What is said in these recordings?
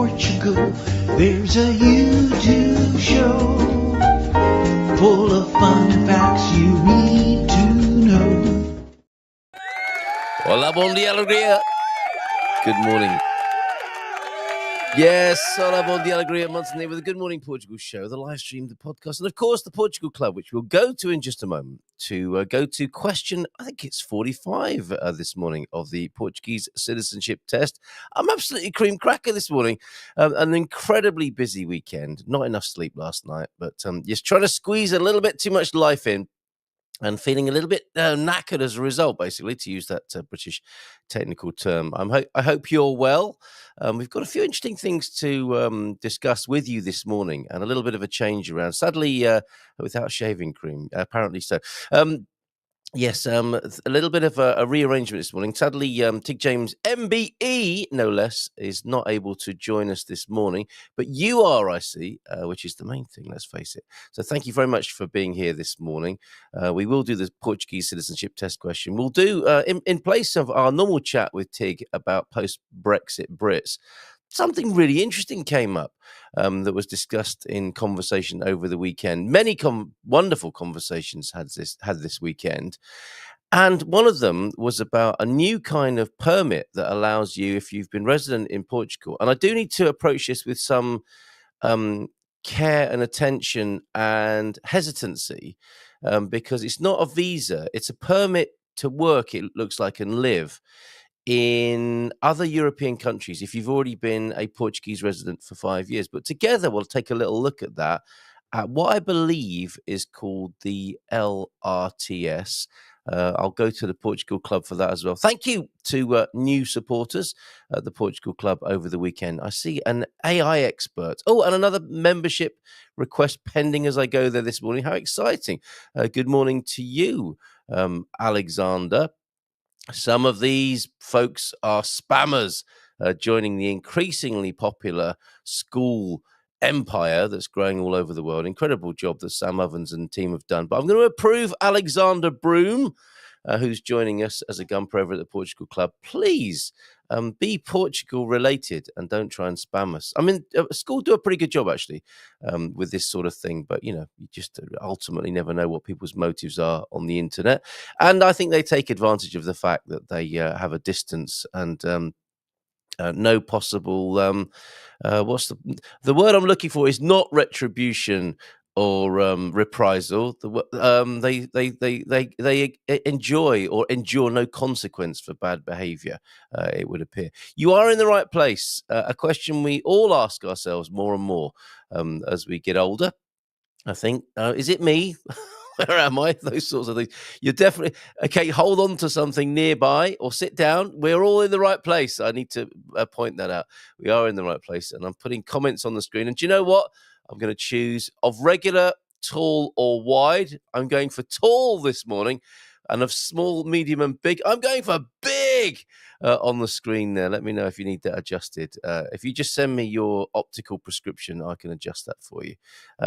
Portugal. There's a YouTube show full of fun facts you need to know. Hola, bon dia, alegria. Good morning. Yes, hola, bon dia, alegria. Munson here with the Good Morning Portugal show, the live stream, the podcast, and of course the Portugal Club, which we'll go to in just a moment to go to question, I think it's 45 this morning of the Portuguese citizenship test. I'm absolutely cream cracker this morning. An incredibly busy weekend. Not enough sleep last night, but just trying to squeeze a little bit too much life in. And feeling a little bit knackered as a result, basically, to use that British technical term. I hope you're well. We've got a few interesting things to discuss with you this morning, and a little bit of a change around. Sadly, without shaving cream, apparently so. Yes, a little bit of a rearrangement this morning. Sadly, Tig James, MBE, no less, is not able to join us this morning. But you are, I see, which is the main thing, let's face it. So thank you very much for being here this morning. We will do the Portuguese citizenship test question. We'll do, in place of our normal chat with Tig about post-Brexit Brits, something really interesting came up that was discussed in conversation over the weekend. Many wonderful conversations had this weekend. And one of them was about a new kind of permit that allows you, if you've been resident in Portugal, and I do need to approach this with some care and attention and hesitancy, because it's not a visa, it's a permit to work, it looks like, and live in other European countries if you've already been a Portuguese resident for 5 years. But together we'll take a little look at that, at what I believe is called the LRTS. I'll go to the Portugal Club for that as well. Thank you to new supporters at the Portugal Club over the weekend. I see an AI expert. Oh, and another membership request pending as I go there this morning. How exciting. Good morning to you, Alexander. Some of these folks are spammers joining the increasingly popular school empire that's growing all over the world. Incredible job that Sam Ovens and team have done. But I'm going to approve Alexander Broom, who's joining us as a gumper over at the Portugal Club. Please be Portugal related and don't try and spam us. I mean, school do a pretty good job actually with this sort of thing, but you just ultimately never know what people's motives are on the internet. And I think they take advantage of the fact that they have a distance and no possible what's the word I'm looking for is not retribution or reprisal. They enjoy or endure no consequence for bad behavior, it would appear. You are in the right place. A question we all ask ourselves more and more as we get older, I think. Is it me? Where am I? Those sorts of things. You're definitely okay. Hold on to something nearby or sit down. We're all in the right place. I need to point that out. We are in the right place, and I'm putting comments on the screen. And do you know what? I'm going to choose of regular, tall, or wide. I'm going for tall this morning, and of small, medium, and big. I'm going for big on the screen there. Let me know if you need that adjusted. If you just send me your optical prescription, I can adjust that for you.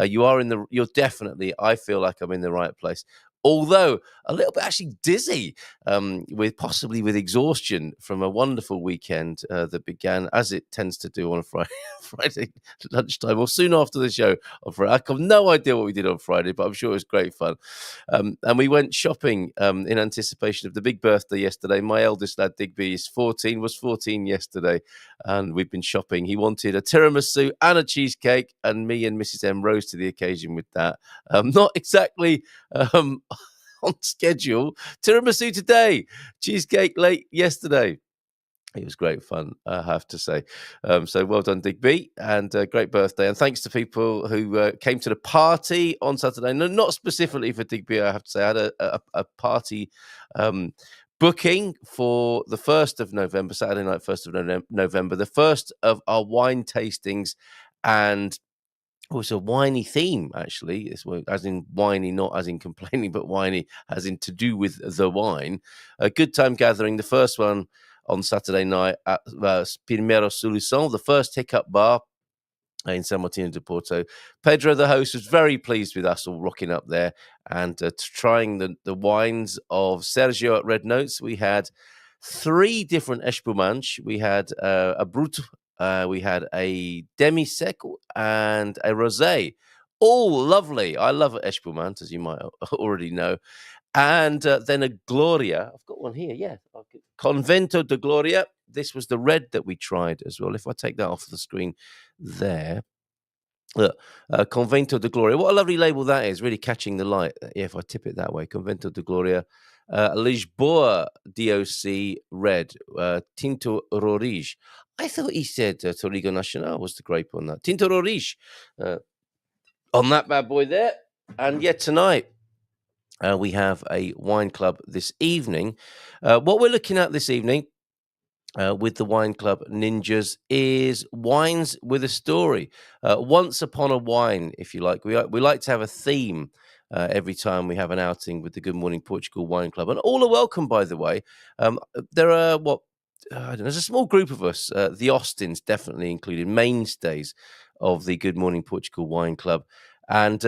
You're definitely, I feel like I'm in the right place. Although a little bit actually dizzy, possibly with exhaustion from a wonderful weekend that began, as it tends to do on a Friday lunchtime or soon after the show on Friday. I have no idea what we did on Friday, but I'm sure it was great fun. And we went shopping in anticipation of the big birthday yesterday. My eldest lad, Digby, was 14 yesterday, and we've been shopping. He wanted a tiramisu and a cheesecake, and me and Mrs. M rose to the occasion with that. Not exactly on schedule. Tiramisu today, cheesecake late yesterday. It was great fun, I have to say. So well done, Digby, and great birthday. And thanks to people who came to the party on Saturday. No, not specifically for Digby, I have to say. I had a party booking for the 1st of November, Saturday night, 1st of November, the first of our wine tastings, and it's a whiny theme, actually. It's as in whiny, not as in complaining, but whiny as in to do with the wine. A good time gathering. The first one on Saturday night at Primeiro Solução, the first Hiccup Bar in San Martino de Porto. Pedro, the host, was very pleased with us all rocking up there and trying the wines of Sergio at Red Notes. We had 3 different espumantes. We had a Bruto We had a demi-sec and a rosé. All lovely. I love Espumante, as you might already know. And then a Gloria. I've got one here, yeah. Convento de Gloria. This was the red that we tried as well. If I take that off the screen there. Look, Convento de Gloria. What a lovely label that is, really catching the light. Yeah, if I tip it that way. Convento de Gloria. Lisboa DOC red. Tinto Roriz. I thought he said Torigo Nacional was the grape on that. Tinto Roriz on that bad boy there. And yet tonight, we have a wine club this evening. What we're looking at this evening with the Wine Club Ninjas is wines with a story. Once upon a wine, if you like. We like to have a theme every time we have an outing with the Good Morning Portugal Wine Club. And all are welcome, by the way. There are, I don't know, there's a small group of us, the Austins definitely included, mainstays of the Good Morning Portugal Wine Club. And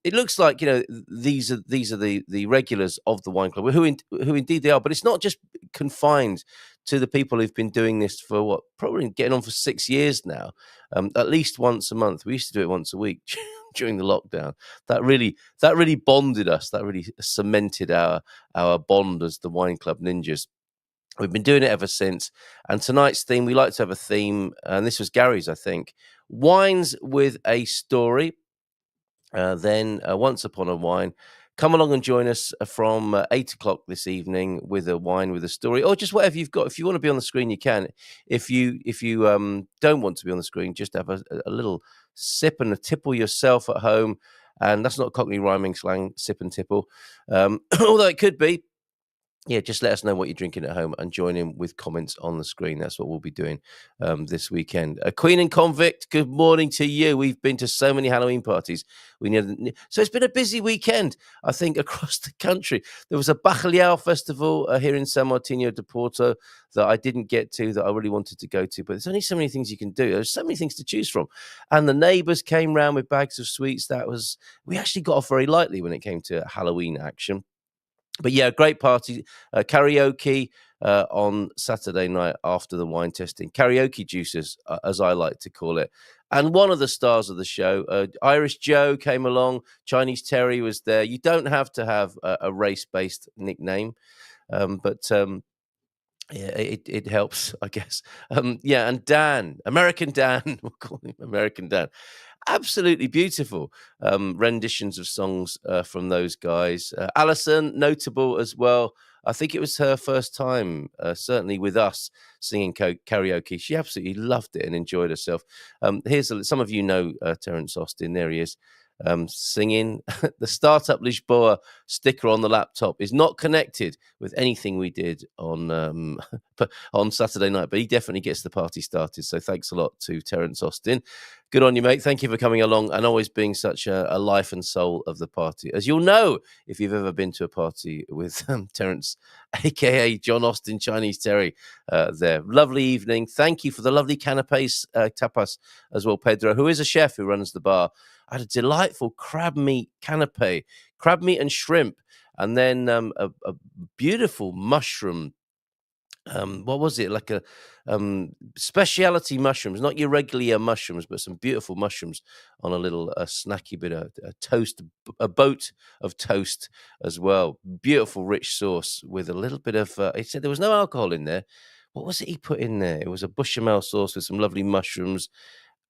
it looks like, you know, these are the regulars of the wine club, who indeed they are. But it's not just confined to the people who've been doing this for probably getting on for 6 years now, at least once a month. We used to do it once a week during the lockdown. That really bonded us. That really cemented our bond as the Wine Club Ninjas. We've been doing it ever since. And tonight's theme, we like to have a theme, and this was Gary's, I think. Wines with a story. Then Once Upon a Wine. Come along and join us from 8 o'clock this evening with a wine with a story, or just whatever you've got. If you want to be on the screen, you can. If you don't want to be on the screen, just have a little sip and a tipple yourself at home. And that's not Cockney rhyming slang, sip and tipple. Although it could be. Yeah, just let us know what you're drinking at home and join in with comments on the screen. That's what we'll be doing this weekend. Queen and Convict, good morning to you. We've been to so many Halloween parties. So it's been a busy weekend, I think, across the country. There was a Bacalhau festival here in San Martino de Porto that I didn't get to, that I really wanted to go to. But there's only so many things you can do. There's so many things to choose from. And the neighbours came round with bags of sweets. We actually got off very lightly when it came to Halloween action. But yeah, great party, karaoke on Saturday night after the wine testing. Karaoke juices, as I like to call it. And one of the stars of the show, Irish Joe, came along. Chinese Terry was there. You don't have to have a race-based nickname, but yeah, it helps, I guess. Yeah, and Dan, American Dan, we'll call him American Dan. Absolutely beautiful renditions of songs from those guys. Alison, notable as well. I think it was her first time, certainly with us, singing karaoke. She absolutely loved it and enjoyed herself. Some of you know Terence Austin. There he is. Singing. The Startup Lisboa sticker on the laptop is not connected with anything we did on Saturday night, but he definitely gets the party started. So thanks a lot to Terence Austin. Good on you, mate. Thank you for coming along and always being such a life and soul of the party. As you'll know, if you've ever been to a party with Terence, a.k.a. John Austin, Chinese Terry, there. Lovely evening. Thank you for the lovely canapes, tapas as well, Pedro, who is a chef who runs the bar. I had a delightful crab meat canapé, crab meat and shrimp, and then a beautiful mushroom. What was it? Like a speciality mushrooms, not your regular mushrooms, but some beautiful mushrooms on a little snacky bit of toast, a boat of toast as well. Beautiful rich sauce with a little bit of, he said there was no alcohol in there. What was it he put in there? It was a bechamel sauce with some lovely mushrooms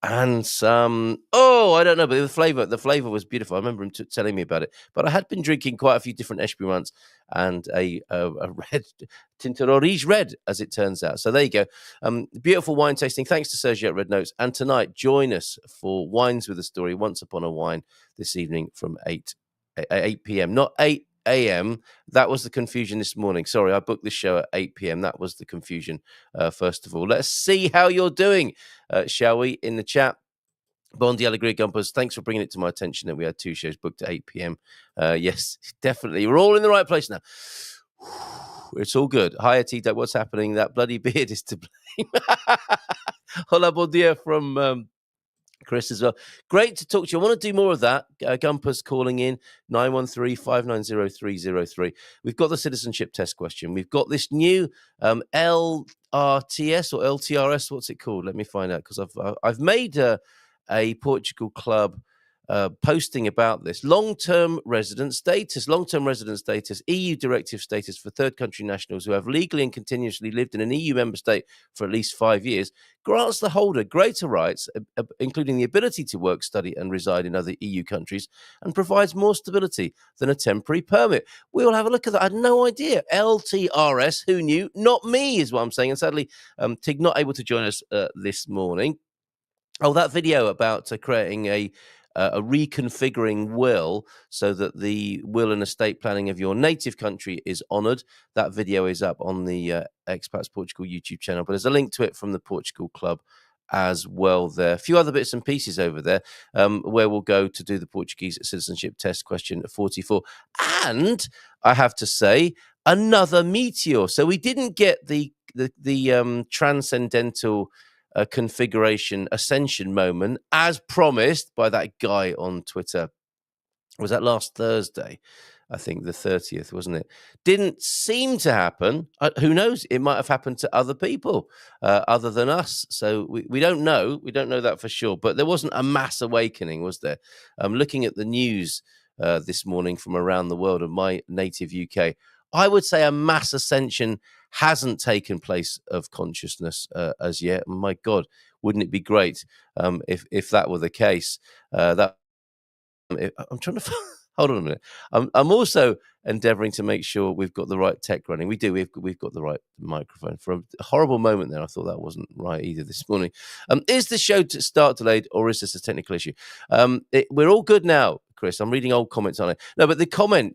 and some, I don't know, but the flavor was beautiful. I remember him telling me about it. But I had been drinking quite a few different Espumants and a red Tinto Roriz red, as it turns out. So there you go. Beautiful wine tasting. Thanks to Sergio at Red Notes. And tonight, join us for Wines with a Story, Once Upon a Wine, this evening from 8 p.m. Not 8 a.m. That was the confusion this morning. Sorry, I booked the show at 8 p.m. That was the confusion, first of all. Let's see how you're doing, shall we, in the chat. Bondi Alegria Gumpers, thanks for bringing it to my attention that we had 2 shows booked at 8 p.m. Yes, definitely. We're all in the right place now. It's all good. Hi, Tito. What's happening? That bloody beard is to blame. Hola, bon dia from Chris as well. Great to talk to you. I want to do more of that. Gumpers calling in 913-590-303. We've got the citizenship test question. We've got this new LRTS or LTRS. What's it called? Let me find out, because I've made a Portugal club posting about this. Long-term resident status, EU directive status for third country nationals who have legally and continuously lived in an EU member state for at least 5 years, grants the holder greater rights, including the ability to work, study and reside in other EU countries, and provides more stability than a temporary permit. We'll have a look at that. I had no idea. LTRS, who knew? Not me, is what I'm saying. And sadly, Tig not able to join us this morning. Oh, that video about creating a reconfiguring will so that the will and estate planning of your native country is honoured. That video is up on the Expats Portugal YouTube channel, but there's a link to it from the Portugal Club as well there. A few other bits and pieces over there where we'll go to do the Portuguese citizenship test question 44. And I have to say, another meteor. So we didn't get the transcendental configuration ascension moment as promised by that guy on Twitter. Was that last Thursday? I think the 30th, wasn't it? Didn't seem to happen. Who knows? It might have happened to other people other than us. So we don't know. We don't know that for sure. But there wasn't a mass awakening, was there? Looking at the news this morning from around the world of my native UK, I would say a mass ascension hasn't taken place of consciousness as yet. My God, wouldn't it be great if that were the case? I'm trying to hold on a minute. I'm also endeavouring to make sure we've got the right tech running. We do. We've got the right microphone. For a horrible moment there, I thought that wasn't right either this morning. Is the show to start delayed, or is this a technical issue? We're all good now, Chris. I'm reading old comments on it. No, but the comet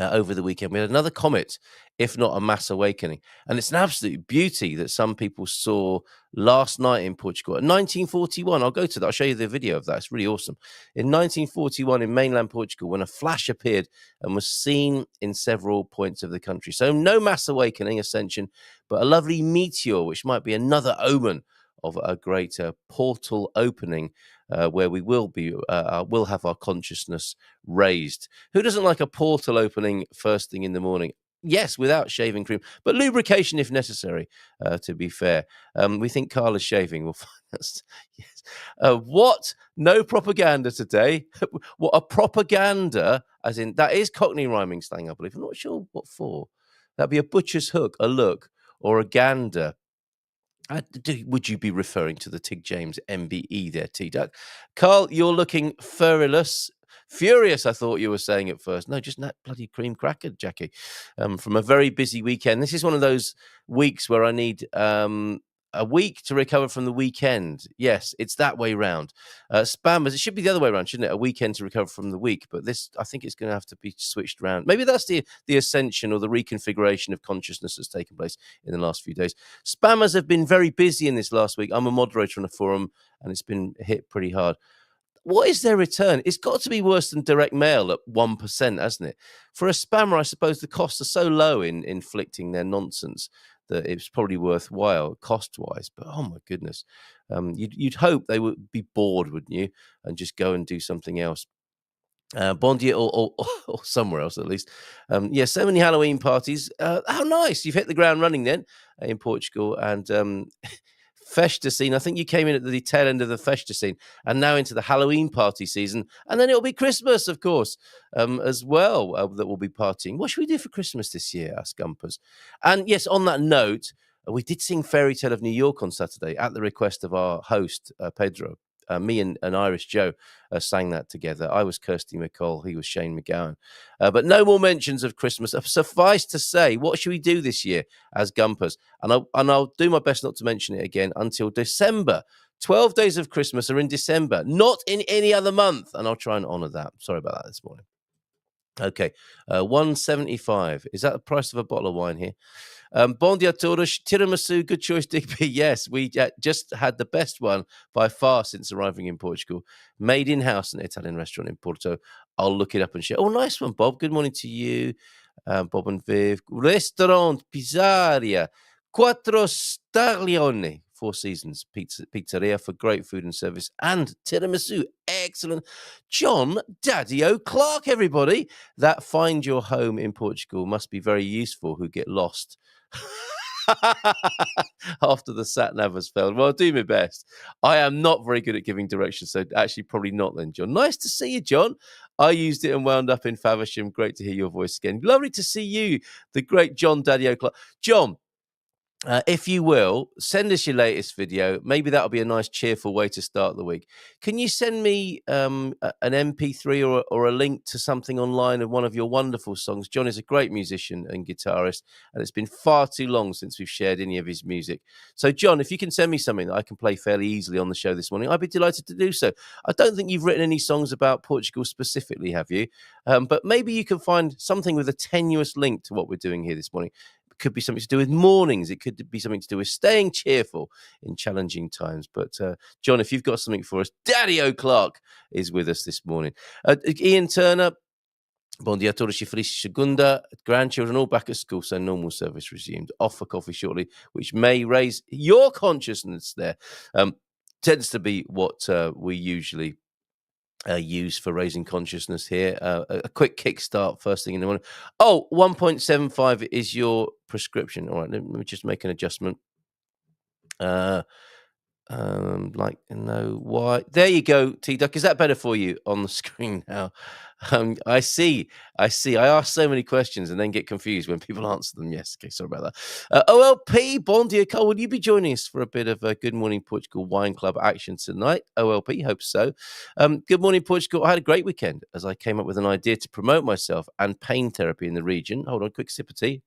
over the weekend. We had another comet, if not a mass awakening. And it's an absolute beauty that some people saw last night in Portugal. In 1941, I'll go to that. I'll show you the video of that. It's really awesome. In 1941, in mainland Portugal, when a flash appeared and was seen in several points of the country. So no mass awakening, ascension, but a lovely meteor, which might be another omen of a greater portal opening where we will have our consciousness raised. Who doesn't like a portal opening first thing in the morning? Yes, without shaving cream, but lubrication if necessary, to be fair. We think Carl is shaving. We'll find that. Yes. What? No propaganda today. What, a propaganda, as in, that is Cockney rhyming slang, I believe. I'm not sure what for. That'd be a butcher's hook, a look, or a gander. Would you be referring to the Tig James MBE there, T-Duck? Carl, you're looking furious, I thought you were saying at first. No, just that bloody cream cracker, Jackie. From a very busy weekend. This is one of those weeks where I need a week to recover from the weekend. Yes, it's that way round. Spammers, it should be the other way around, shouldn't it? A weekend to recover from the week. But this, I think it's going to have to be switched around. Maybe that's the ascension or the reconfiguration of consciousness that's taken place in the last few days. Spammers have been very busy in this last week. I'm a moderator on a forum, and it's been hit pretty hard. What is their return? It's got to be worse than direct mail at 1%, hasn't it? For a spammer, I suppose the costs are so low in inflicting their nonsense that it's probably worthwhile cost-wise. But, oh, my goodness. You'd hope they would be bored, wouldn't you, and just go and do something else. Bondia or somewhere else, at least. Yeah, so many Halloween parties. How nice. You've hit the ground running then in Portugal. And Festa scene. I think you came in at the tail end of the Festa scene and now into the Halloween party season. And then it'll be Christmas, of course, as well, that we'll be partying. What should we do for Christmas this year, us Gumpers? And yes, on that note, we did sing Fairy Tale of New York on Saturday at the request of our host, Pedro. Me and Irish Joe sang that together. I was Kirsty McCall. He was Shane McGowan. But no more mentions of Christmas. Suffice to say, what should we do this year as Gumpers? And I'll do my best not to mention it again until December. 12 days of Christmas are in December, not in any other month. And I'll try and honour that. Sorry about that this morning. Okay, 175. Is that the price of a bottle of wine here? Bom dia todos. Tiramisu, good choice, Digby. Yes, we just had the best one by far since arriving in Portugal. Made in-house in an Italian restaurant in Porto. I'll look it up and share. Oh, nice one, Bob. Good morning to you, Bob and Viv. Restaurant Pizzaria. 4 stagioni. Four Seasons Pizzeria for great food and service, and tiramisu. Excellent. John Daddy O'Clark, everybody. That find your home in Portugal must be very useful who get lost after the sat nav has failed. Well, I'll do my best. I am not very good at giving directions, so actually probably not then, John. Nice to see you, John. I used it and wound up in Faversham. Great to hear your voice again. Lovely to see you, the great John Daddy O'Clark. John, if you will, send us your latest video. Maybe that'll be a nice, cheerful way to start the week. Can you send me an MP3 or a link to something online of one of your wonderful songs? John is a great musician and guitarist, and it's been far too long since we've shared any of his music. So, John, if you can send me something that I can play fairly easily on the show this morning, I'd be delighted to do so. I don't think you've written any songs about Portugal specifically, have you? But maybe you can find something with a tenuous link to what we're doing here this morning. Could be something to do with mornings. It could be something to do with staying cheerful in challenging times. But John, if you've got something for us, Daddy O'Clark is with us this morning. Ian Turner, bom dia a todos e feliz segunda. Grandchildren all back at school, so normal service resumed. Off for coffee shortly, which may raise your consciousness there. Tends to be what we usually use for raising consciousness here. A quick kickstart first thing in the morning. 1.75 is your prescription. All right, let me just make an adjustment. Why? There you go, T-Duck. Is that better for you on the screen now? I see. I ask so many questions and then get confused when people answer them. Yes, okay, sorry about that. OLP, bon dia, Carl. Will you be joining us for a bit of Good Morning Portugal Wine Club action tonight? OLP, hope so. Good Morning Portugal. I had a great weekend as I came up with an idea to promote myself and pain therapy in the region. Hold on, quick sip of tea.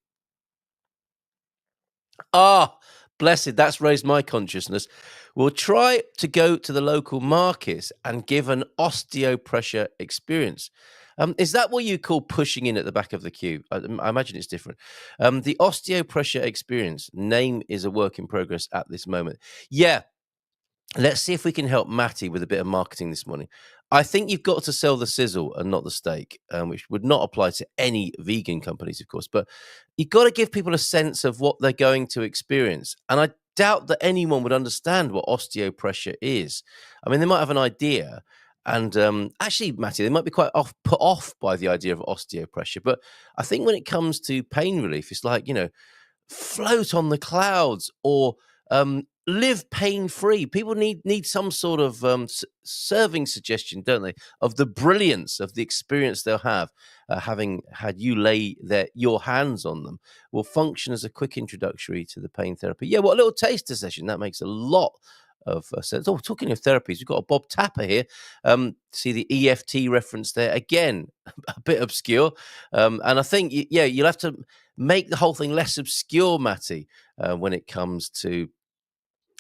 Blessed, that's raised my consciousness. We'll try to go to the local markets and give an osteopressure experience. Is that what you call pushing in at the back of the queue? I imagine it's different. The osteopressure experience name is a work in progress at this moment. Yeah, let's see if we can help Matty with a bit of marketing this morning. I think you've got to sell the sizzle and not the steak, which would not apply to any vegan companies, of course. But you've got to give people a sense of what they're going to experience. And I doubt that anyone would understand what osteopressure is. I mean, they might have an idea. And actually, Matty, they might be quite put off by the idea of osteopressure. But I think when it comes to pain relief, it's like, float on the clouds or live pain-free. People need some sort of serving suggestion, don't they, of the brilliance of the experience they'll have having had you lay your hands on them. Will function as a quick introductory to the pain therapy. Yeah, what a little taster session. That makes a lot of sense. Talking of therapies, we've got a Bob Tapper here. See the EFT reference there. Again, a bit obscure. And I think, you'll have to make the whole thing less obscure, Matty, when it comes to,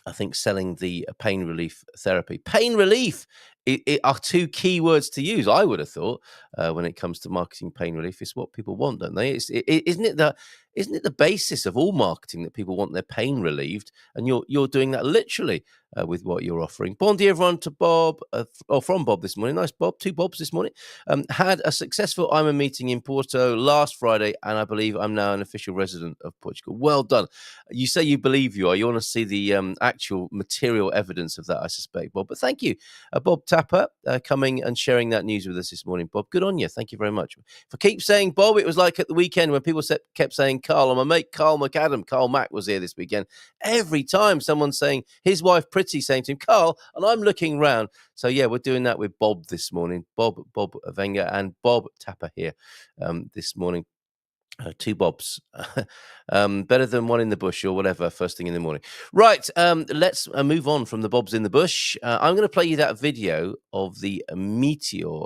I think, selling the pain relief therapy. Pain relief it are two key words to use, I would have thought, when it comes to marketing pain relief. It's what people want, don't they? Isn't it the basis of all marketing that people want their pain relieved? And you're doing that literally with what you're offering. Bon dia, everyone, to Bob, from Bob this morning. Nice, Bob. Two Bobs this morning. Had a successful IMA meeting in Porto last Friday, and I believe I'm now an official resident of Portugal. Well done. You say you believe you are. You want to see the actual material evidence of that, I suspect, Bob. But thank you, Bob Tapper, coming and sharing that news with us this morning, Bob. Good on you. Thank you very much. If I keep saying Bob, it was like at the weekend when people kept saying Carl. And my mate Carl McAdam, Carl Mack, was here this weekend. Every time someone's saying, his wife Pretty saying to him, Carl, and I'm looking round. So yeah, we're doing that with Bob this morning. Bob Wenger and Bob Tapper here this morning. Two Bobs. Better than one in the bush or whatever, first thing in the morning. Right, let's move on from the Bobs in the bush. I'm going to play you that video of the meteor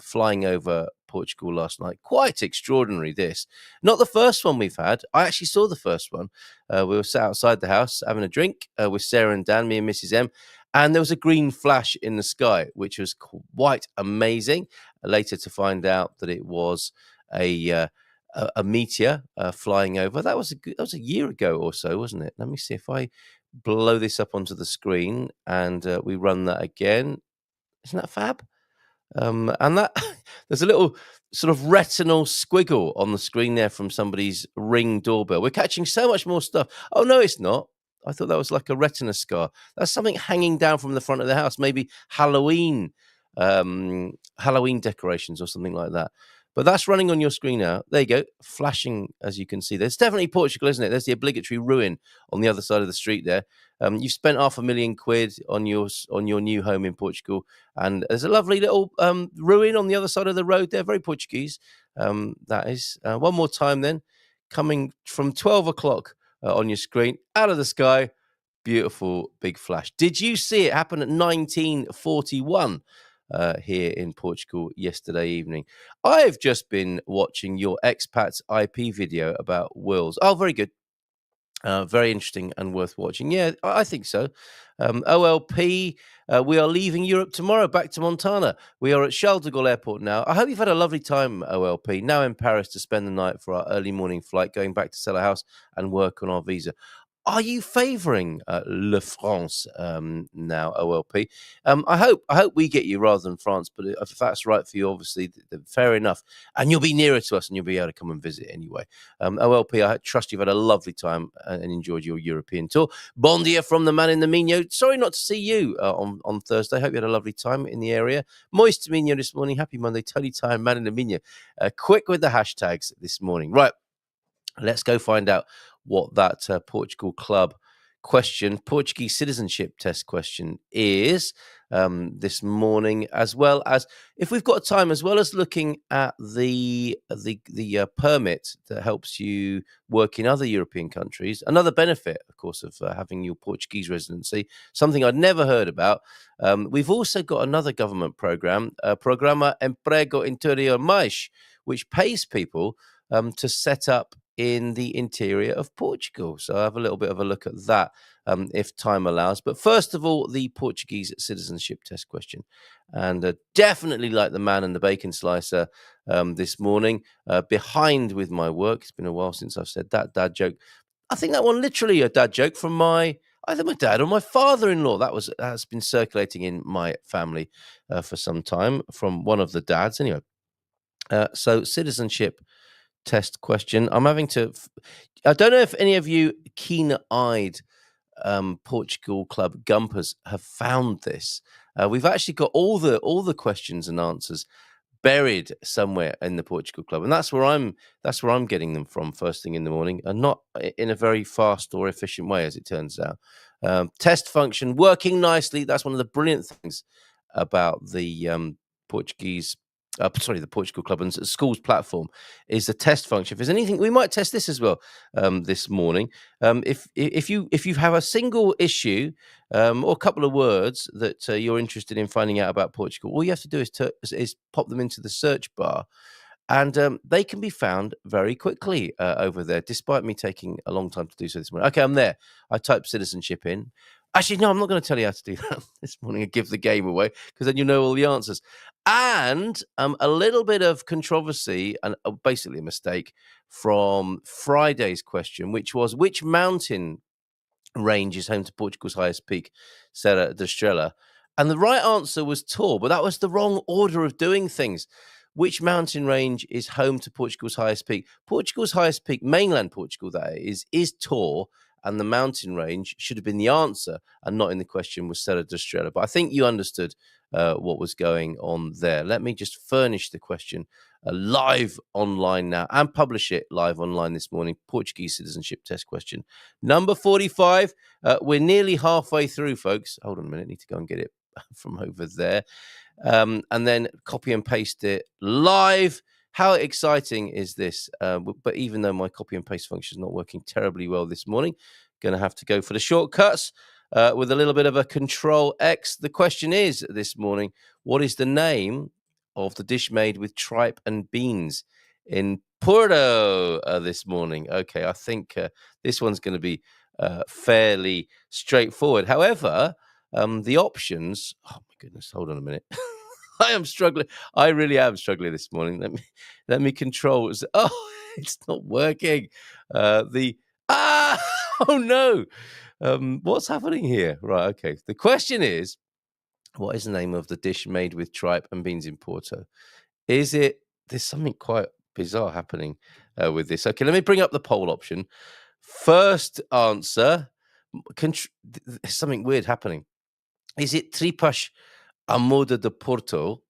flying over Portugal last night. Quite extraordinary, this. Not the first one we've had. I actually saw the first one. We were sat outside the house having a drink with Sarah and Dan, me and Mrs. M. And there was a green flash in the sky, which was quite amazing. Later to find out that it was a meteor flying over. That was a year ago or so, wasn't it? Let me see if I blow this up onto the screen and we run that again. Isn't that fab? And that there's a little sort of retinal squiggle on the screen there from somebody's Ring doorbell. We're catching so much more stuff. Oh no, it's not. I thought that was like a retina scar. That's something hanging down from the front of the house, maybe Halloween decorations or something like that. But that's running on your screen now. There you go, flashing as you can see. There's definitely Portugal, isn't it? There's the obligatory ruin on the other side of the street there. You've spent £500,000 on your new home in Portugal, and there's a lovely little ruin on the other side of the road there. Very Portuguese. That is. One more time then, coming from 12 o'clock on your screen, out of the sky. Beautiful big flash. Did you see it happen at 1941 here in Portugal yesterday evening? I've just been watching your expats IP video about wills. Oh, very good. Very interesting and worth watching. Yeah, I think so. OLP, we are leaving Europe tomorrow, back to Montana. We are at Charles de Gaulle Airport now. I hope you've had a lovely time, OLP. Now in Paris to spend the night for our early morning flight, going back to sell a house and work on our visa. Are you favouring Le France now, OLP? I hope we get you rather than France, but if that's right for you, obviously, fair enough. And you'll be nearer to us, and you'll be able to come and visit anyway. OLP, I trust you've had a lovely time and enjoyed your European tour. Bon dia from the man in the Mino. Sorry not to see you on Thursday. Hope you had a lovely time in the area. Moist Mino this morning. Happy Monday. Tony Time, man in the Mino. Quick with the hashtags this morning. Right. Let's go find out what that Portugal club question, Portuguese citizenship test question is this morning, as well as, if we've got time, as well as looking at the permit that helps you work in other European countries. Another benefit, of course, of having your Portuguese residency, something I'd never heard about. We've also got another government program, Programa Emprego Interior Mais, which pays people to set up in the interior of Portugal. So I'll have a little bit of a look at that if time allows. But first of all, the Portuguese citizenship test question. And definitely, like the man and the bacon slicer this morning, behind with my work. It's been a while since I've said that dad joke. I think that one literally a dad joke from either my dad or my father-in-law. That's been circulating in my family for some time from one of the dads. Anyway, so citizenship test question. I don't know if any of you keen-eyed Portugal Club Gumpers have found this. We've actually got all the questions and answers buried somewhere in the Portugal Club, and that's where I'm getting them from first thing in the morning, and not in a very fast or efficient way, as it turns out. Test function working nicely. That's one of the brilliant things about the the Portugal Club and Schools platform, is the test function. If there's anything, we might test this as well this morning. If you have a single issue or a couple of words that you're interested in finding out about Portugal, all you have to do is pop them into the search bar, and they can be found very quickly over there, despite me taking a long time to do so this morning. Okay, I'm there. I typed citizenship in. Actually, no, I'm not going to tell you how to do that this morning and give the game away, because then you know all the answers. And a little bit of controversy and basically a mistake from Friday's question, which was, which mountain range is home to Portugal's highest peak, Serra da Estrela? And the right answer was Tor, but that was the wrong order of doing things. Which mountain range is home to Portugal's highest peak? Portugal's highest peak, mainland Portugal, that is Tor. And the mountain range should have been the answer and not in the question, was Serra da Estrela. But I think you understood what was going on there. Let me just furnish the question live online now and publish it live online this morning. Portuguese citizenship test question number 45. We're nearly halfway through, folks. Hold on a minute. I need to go and get it from over there. And then copy and paste it live. How exciting is this? But even though my copy and paste function is not working terribly well this morning, going to have to go for the shortcuts with a little bit of a Control X. The question is this morning, what is the name of the dish made with tripe and beans in Porto this morning? Okay, I think this one's going to be fairly straightforward. However, the options, oh my goodness, hold on a minute. I am struggling. I really am struggling this morning. Let me control. Oh, it's not working. Oh no. What's happening here? Right. Okay. The question is, what is the name of the dish made with tripe and beans in Porto? There's something quite bizarre happening with this. Okay. Let me bring up the poll option. First answer, There's something weird happening. Is it tripas a moda de Porto,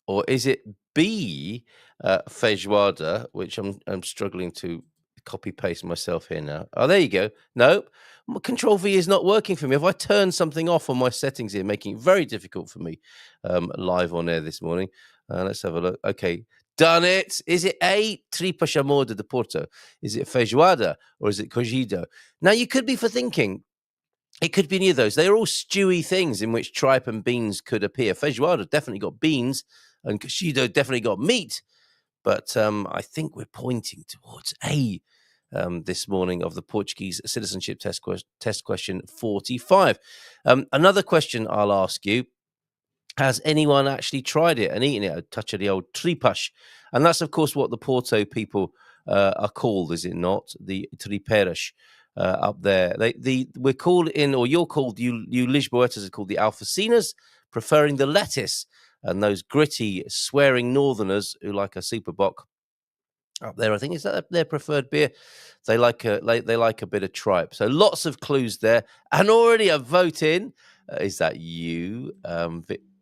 or is it B, feijoada, which I'm struggling to copy paste myself here now. Oh, there you go. Nope. Control V is not working for me. Have I turned something off on my settings here, making it very difficult for me live on air this morning? Let's have a look. Okay. Done it. Is it A, tripa chamorda de Porto? Is it feijoada or is it cogido? Now, you could be for thinking, it could be any of those. They're all stewy things in which tripe and beans could appear. Feijoada definitely got beans, and cogido definitely got meat. But I think we're pointing towards A this morning of the Portuguese citizenship test question 45. Another question I'll ask you. Has anyone actually tried it and eaten it? A touch of the old tripas. And that's, of course, what the Porto people are called, is it not? The triperas up there. We're called in, or you're called, you Lisboetas are called the Alfacinas, preferring the lettuce. And those gritty, swearing northerners who like a super bock up there, I think, is that their preferred beer. They like a bit of tripe. So lots of clues there, and already a vote in. Is that you,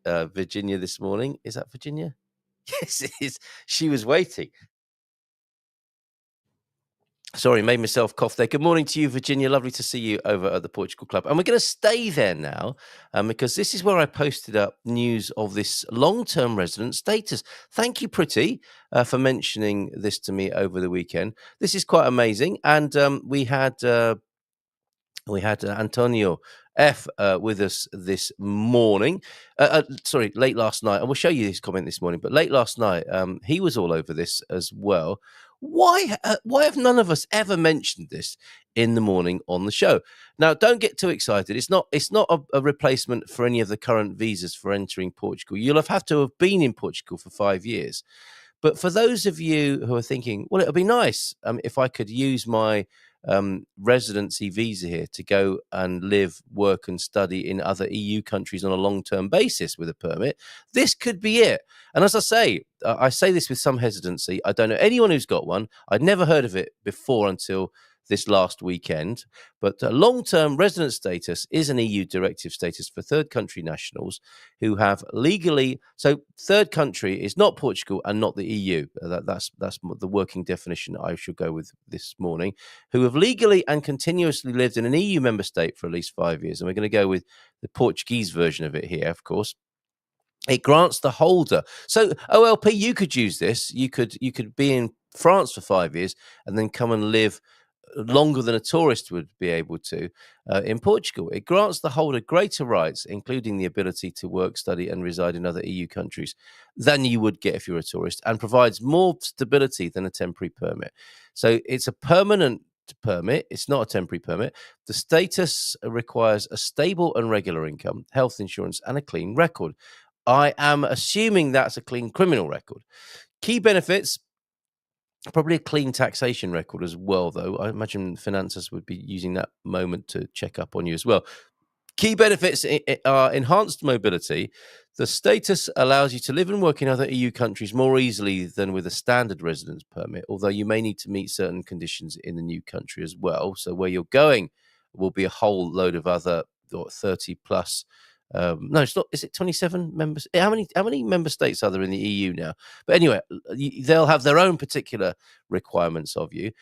Virginia, this morning? Is that Virginia? Yes, it is. She was waiting. Sorry, made myself cough there. Good morning to you, Virginia. Lovely to see you over at the Portugal Club. And we're going to stay there now because this is where I posted up news of this long-term resident status. Thank you, Pretty, for mentioning this to me over the weekend. This is quite amazing. And we had Antonio F with us this morning. Sorry, late last night. And we'll show you his comment this morning. But late last night, he was all over this as well. Why have none of us ever mentioned this in the morning on the show? Now, don't get too excited. It's not a replacement for any of the current visas for entering Portugal. You'll have to have been in Portugal for 5 years. But for those of you who are thinking, well, it would be nice if I could use my residency visa here to go and live, work and study in other EU countries on a long-term basis with a permit, this could be it. And as I say this with some hesitancy. I don't know anyone who's got one. I'd never heard of it before until this last weekend. But long-term resident status is an EU directive status for third country nationals who have legally. So third country is not Portugal and not the EU. That's the working definition I should go with this morning. Who have legally and continuously lived in an EU member state for at least 5 years. And we're going to go with the Portuguese version of it here, of course. It grants the holder. So OLP, you could use this. You could be in France for 5 years and then come and live longer than a tourist would be able to in Portugal. It grants the holder greater rights, including the ability to work, study and reside in other EU countries than you would get if you're a tourist, and provides more stability than a temporary permit. So it's a permanent permit. It's not a temporary permit. The status requires a stable and regular income, health insurance and a clean record. I am assuming that's a clean criminal record. Key benefits: probably a clean taxation record as well, though. I imagine finances would be using that moment to check up on you as well. Key benefits are enhanced mobility. The status allows you to live and work in other EU countries more easily than with a standard residence permit, although you may need to meet certain conditions in the new country as well. So where you're going will be a whole load of other 30 plus. No, it's not. Is it 27 members? How many member states are there in the EU now? But anyway, they'll have their own particular requirements of you.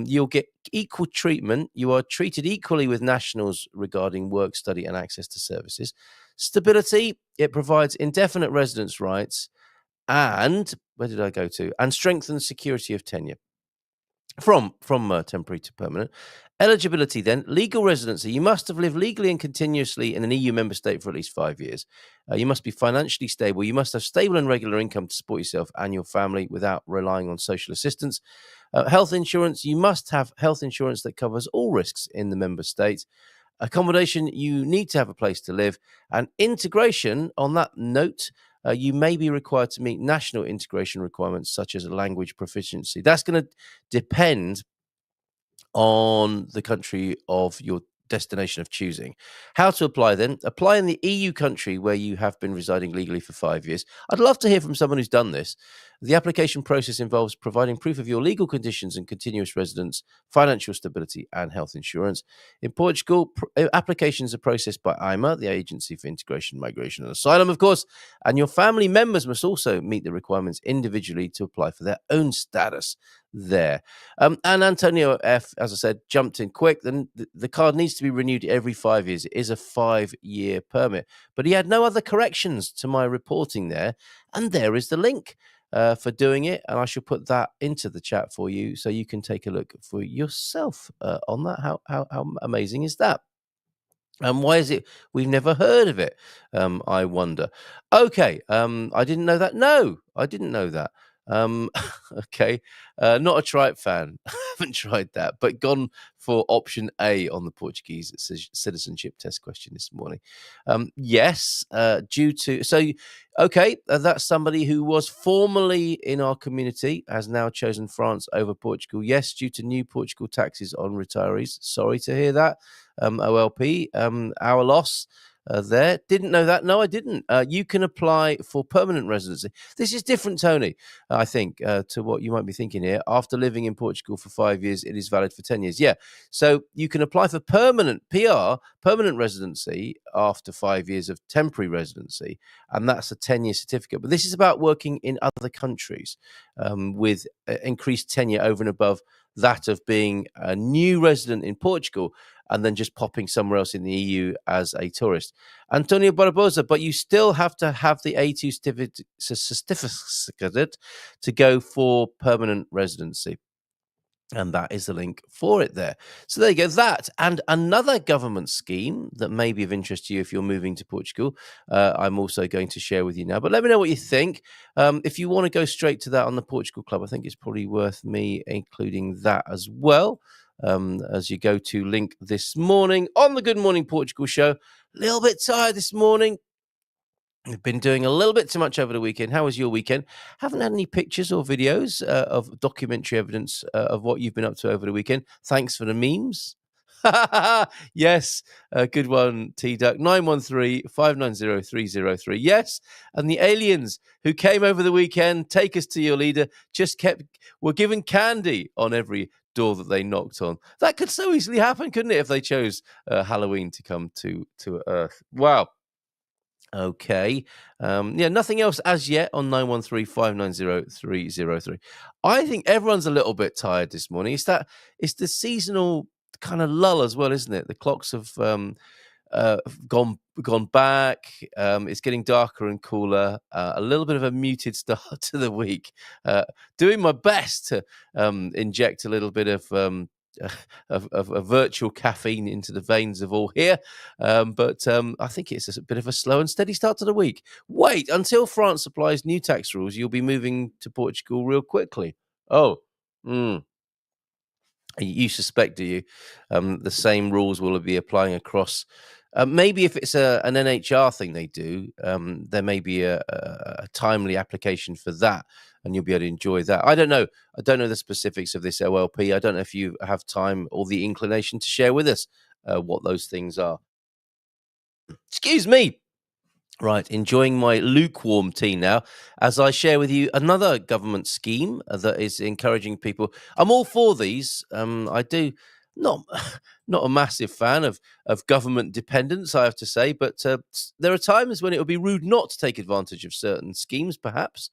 You'll get equal treatment. You are treated equally with nationals regarding work, study, and access to services. Stability: it provides indefinite residence rights, and where did I go to? And strengthens security of tenure from temporary to permanent. Eligibility then: legal residency. You must have lived legally and continuously in an EU member state for at least 5 years. You must be financially stable. You must have stable and regular income to support yourself and your family without relying on social assistance. Health insurance: you must have health insurance that covers all risks in the member state. Accommodation: you need to have a place to live. And integration, on that note, you may be required to meet national integration requirements such as language proficiency. That's going to depend on the country of your destination of choosing. How to apply then? Apply in the EU country where you have been residing legally for 5 years. I'd love to hear from someone who's done this. The application process involves providing proof of your legal conditions and continuous residence, financial stability, and health insurance. In Portugal, applications are processed by IMA, the Agency for Integration, Migration and Asylum, of course, and your family members must also meet the requirements individually to apply for their own status there. And Antonio F., as I said, jumped in quick. Then the card needs to be renewed every 5 years. It is a 5-year permit. But he had no other corrections to my reporting there. And there is the link for doing it. And I shall put that into the chat for you so you can take a look for yourself on that. How amazing is that? And why is it we've never heard of it? I wonder. Okay, I didn't know that. No, I didn't know that. Okay, not a tripe fan. Haven't tried that, but gone for option A on the Portuguese citizenship test question this morning. Yes, due to okay, that's somebody who was formerly in our community has now chosen France over Portugal. Yes, due to new Portugal taxes on retirees. Sorry to hear that. OLP, our loss. There. Didn't know that. No, I didn't. You can apply for permanent residency. This is different, Tony, I think, to what you might be thinking here. After living in Portugal for 5 years, it is valid for 10 years. Yeah. So you can apply for permanent PR, permanent residency after 5 years of temporary residency. And that's a 10-year certificate. But this is about working in other countries with increased tenure over and above that of being a new resident in Portugal and then just popping somewhere else in the EU as a tourist. Antonio Barbosa, but you still have to have the A2 certificate to go for permanent residency. And that is the link for it there. So there you go. That and another government scheme that may be of interest to you if you're moving to Portugal, I'm also going to share with you now. But let me know what you think. If you want to go straight to that on the Portugal Club, I think it's probably worth me including that as well. As you go to link this morning on the Good Morning Portugal show. A little bit tired this morning. We've been doing a little bit too much over the weekend. How was your weekend? Haven't had any pictures or videos of documentary evidence of what you've been up to over the weekend. Thanks for the memes. Yes, good one, T-Duck. 913-590-303. Yes, and the aliens who came over the weekend, take us to your leader, were given candy on every door that they knocked on. That could so easily happen, couldn't it, if they chose Halloween to come to Earth? Wow. Okay. Yeah, nothing else as yet on 913-590-303. I think everyone's a little bit tired this morning. It's the seasonal kind of lull as well, isn't it? The clocks have gone back. It's getting darker and cooler. A little bit of a muted start to the week. Doing my best to inject a little bit of a virtual caffeine into the veins of all here. But I think it's a bit of a slow and steady start to the week. Wait, until France applies new tax rules, you'll be moving to Portugal real quickly. Oh, you suspect, do you? The same rules will be applying across. Maybe if it's an NHR thing they do, there may be a timely application for that, and you'll be able to enjoy that. I don't know. I don't know the specifics of this OLP. I don't know if you have time or the inclination to share with us what those things are. Excuse me. Right, enjoying my lukewarm tea now as I share with you another government scheme that is encouraging people. I'm all for these. I do not not a massive fan of government dependence, I have to say, but there are times when it would be rude not to take advantage of certain schemes, perhaps.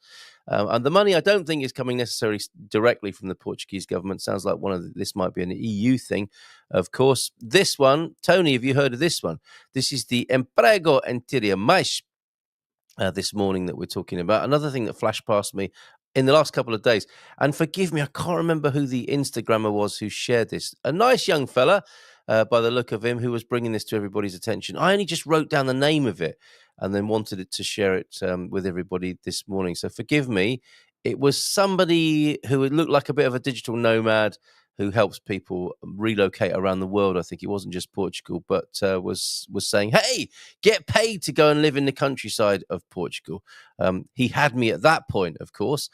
And the money I don't think is coming necessarily directly from the Portuguese government. Sounds like this might be an EU thing. Of course, this one, Tony, have you heard of this one? This is the Emprego Antiria Mais this morning that we're talking about. Another thing that flashed past me in the last couple of days. And forgive me, I can't remember who the Instagrammer was who shared this. A nice young fella, by the look of him, who was bringing this to everybody's attention. I only just wrote down the name of it and then wanted it to share it with everybody this morning. So forgive me. It was somebody who looked like a bit of a digital nomad who helps people relocate around the world. I think it wasn't just Portugal, but was saying, hey, get paid to go and live in the countryside of Portugal. He had me at that point, of course.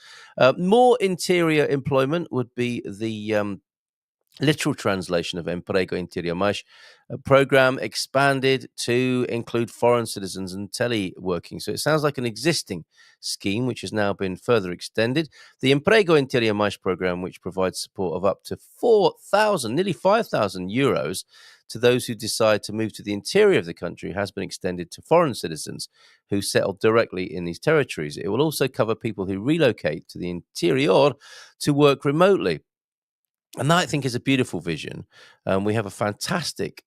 More interior employment would be the literal translation of Emprego Interior Mais, a program expanded to include foreign citizens and teleworking. So it sounds like an existing scheme, which has now been further extended. The Emprego Interior Mais program, which provides support of up to 4,000, nearly 5,000 euros to those who decide to move to the interior of the country, has been extended to foreign citizens who settle directly in these territories. It will also cover people who relocate to the interior to work remotely. And that, I think, is a beautiful vision. We have a fantastic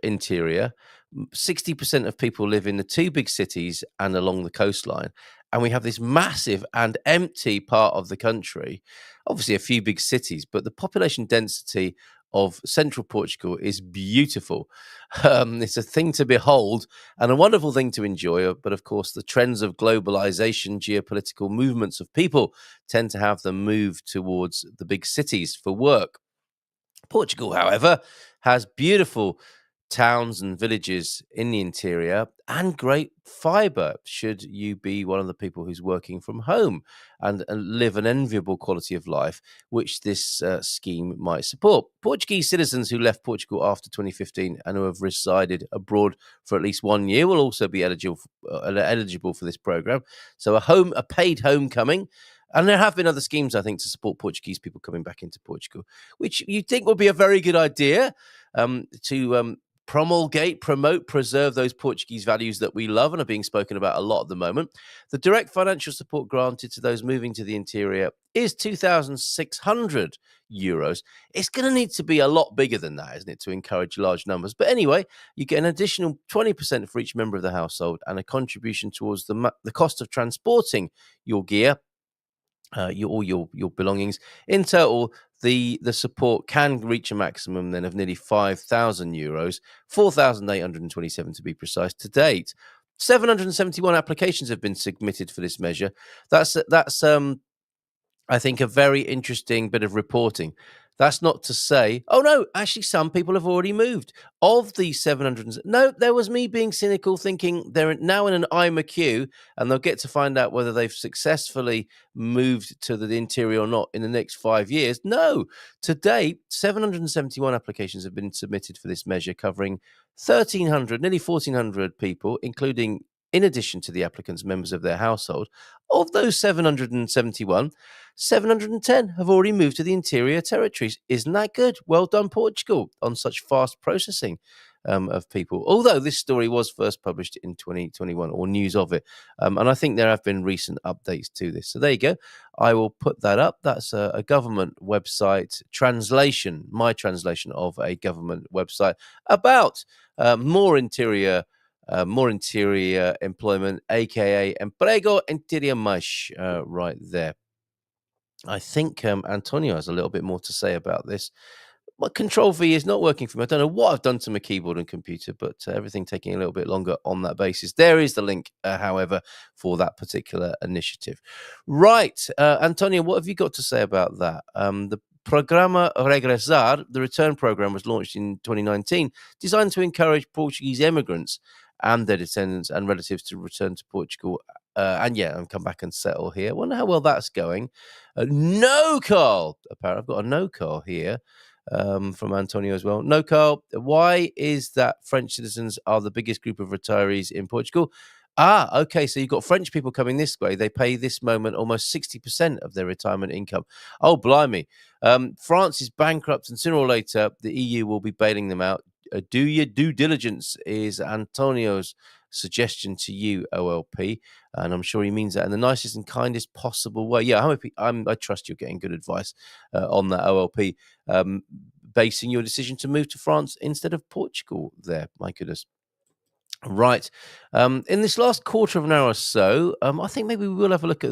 interior. 60% of people live in the two big cities and along the coastline. And we have this massive and empty part of the country. Obviously, a few big cities, but the population density of central Portugal is beautiful. It's a thing to behold and a wonderful thing to enjoy. But of course, the trends of globalization, geopolitical movements of people tend to have them move towards the big cities for work. Portugal, however, has beautiful towns and villages in the interior and great fibre, should you be one of the people who's working from home and live an enviable quality of life, which this scheme might support. Portuguese citizens who left Portugal after 2015 and who have resided abroad for at least 1 year will also be eligible for this program. So a paid homecoming. And there have been other schemes, I think, to support Portuguese people coming back into Portugal, which you'd think would be a very good idea to promulgate, promote, preserve those Portuguese values that we love and are being spoken about a lot at the moment. The direct financial support granted to those moving to the interior is 2,600 euros. It's going to need to be a lot bigger than that, isn't it, to encourage large numbers? But anyway, you get an additional 20% for each member of the household and a contribution towards the cost of transporting your gear. Your belongings. In total, the support can reach a maximum then of nearly 5,000 euros, 4,827 to be precise. To date, 771 applications have been submitted for this measure. That's I think, a very interesting bit of reporting. That's not to say, oh no, actually some people have already moved. Of the 700, no, there was me being cynical, thinking they're now in an IMA queue and they'll get to find out whether they've successfully moved to the interior or not in the next 5 years. No, to date, 771 applications have been submitted for this measure, covering 1,300, nearly 1,400 people, including, in addition to the applicants, members of their household. Of those 771, 710 have already moved to the interior territories. Isn't that good? Well done, Portugal, on such fast processing of people. Although this story was first published in 2021, or news of it. And I think there have been recent updates to this. So there you go. I will put that up. That's a government website translation, my translation of a government website about more interior employment, aka Emprego Interior Mais, right there. I think Antonio has a little bit more to say about this. My Control V is not working for me. I don't know what I've done to my keyboard and computer, but everything taking a little bit longer on that basis. There is the link, however, for that particular initiative. Right, Antonio, what have you got to say about that? The Programa Regressar, the return program, was launched in 2019, designed to encourage Portuguese immigrants and their descendants and relatives to return to Portugal and come back and settle here. I wonder how well that's going. No, Carl. Apparently, I've got a no, Carl here from Antonio as well. No, Carl. Why is that French citizens are the biggest group of retirees in Portugal? Okay. So you've got French people coming this way. They pay this moment almost 60% of their retirement income. Oh, blimey. France is bankrupt, and sooner or later, the EU will be bailing them out. Do your due diligence is Antonio's suggestion to you, OLP, and I'm sure he means that in the nicest and kindest possible way. Yeah, I trust you're getting good advice on that, OLP, basing your decision to move to France instead of Portugal there. My goodness. Right. In this last quarter of an hour or so, I think maybe we will have a look at